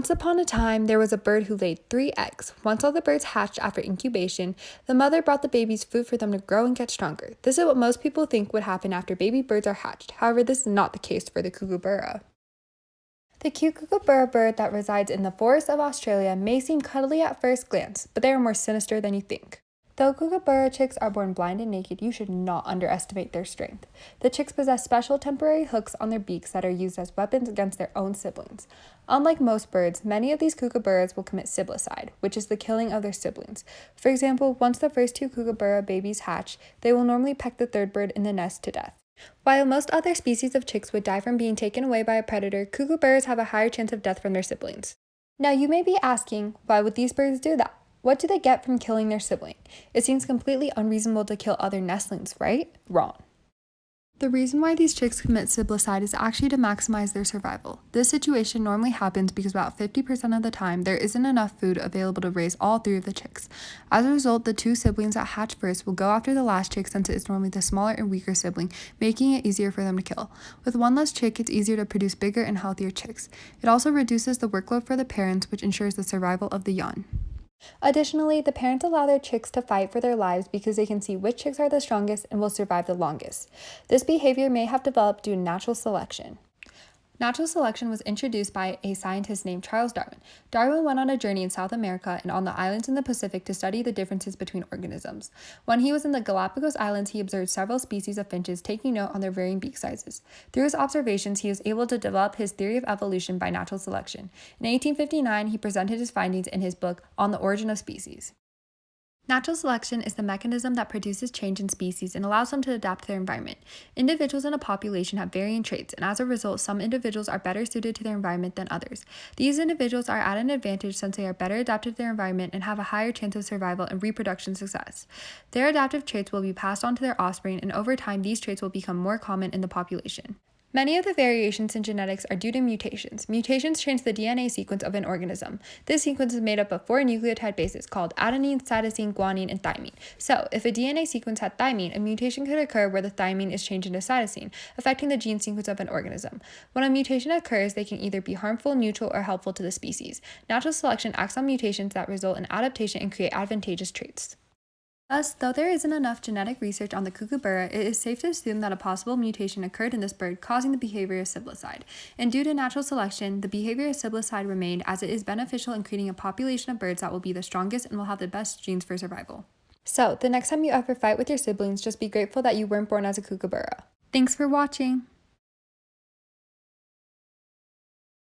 Once upon a time, there was a bird who laid 3 eggs. Once all the birds hatched after incubation, the mother brought the babies food for them to grow and get stronger. This is what most people think would happen after baby birds are hatched. However, this is not the case for the kookaburra. The cute kookaburra bird that resides in the forests of Australia may seem cuddly at first glance, but they are more sinister than you think. Though kookaburra chicks are born blind and naked, you should not underestimate their strength. The chicks possess special temporary hooks on their beaks that are used as weapons against their own siblings. Unlike most birds, many of these kookaburras will commit siblicide, which is the killing of their siblings. For example, once the first 2 kookaburra babies hatch, they will normally peck the third bird in the nest to death. While most other species of chicks would die from being taken away by a predator, kookaburras have a higher chance of death from their siblings. Now you may be asking, why would these birds do that? What do they get from killing their sibling? It seems completely unreasonable to kill other nestlings, right? Wrong. The reason why these chicks commit siblicide is actually to maximize their survival. This situation normally happens because about 50% of the time there isn't enough food available to raise all 3 of the chicks. As a result, the 2 siblings that hatch first will go after the last chick since it is normally the smaller and weaker sibling, making it easier for them to kill. With one less chick, it's easier to produce bigger and healthier chicks. It also reduces the workload for the parents, which ensures the survival of the young. Additionally, the parents allow their chicks to fight for their lives because they can see which chicks are the strongest and will survive the longest. This behavior may have developed due to natural selection. Natural selection was introduced by a scientist named Charles Darwin. Darwin went on a journey in South America and on the islands in the Pacific to study the differences between organisms. When he was in the Galapagos Islands, he observed several species of finches, taking note on their varying beak sizes. Through his observations, he was able to develop his theory of evolution by natural selection. In 1859, he presented his findings in his book, On the Origin of Species. Natural selection is the mechanism that produces change in species and allows them to adapt to their environment. Individuals in a population have varying traits, and as a result, some individuals are better suited to their environment than others. These individuals are at an advantage since they are better adapted to their environment and have a higher chance of survival and reproduction success. Their adaptive traits will be passed on to their offspring, and over time, these traits will become more common in the population. Many of the variations in genetics are due to mutations. Mutations change the DNA sequence of an organism. This sequence is made up of 4 nucleotide bases called adenine, cytosine, guanine, and thymine. So, if a DNA sequence had thymine, a mutation could occur where the thymine is changed into cytosine, affecting the gene sequence of an organism. When a mutation occurs, they can either be harmful, neutral, or helpful to the species. Natural selection acts on mutations that result in adaptation and create advantageous traits. Thus, though there isn't enough genetic research on the kookaburra, it is safe to assume that a possible mutation occurred in this bird, causing the behavior of siblicide. And due to natural selection, the behavior of siblicide remained as it is beneficial in creating a population of birds that will be the strongest and will have the best genes for survival. So, the next time you ever fight with your siblings, just be grateful that you weren't born as a kookaburra. Thanks for watching!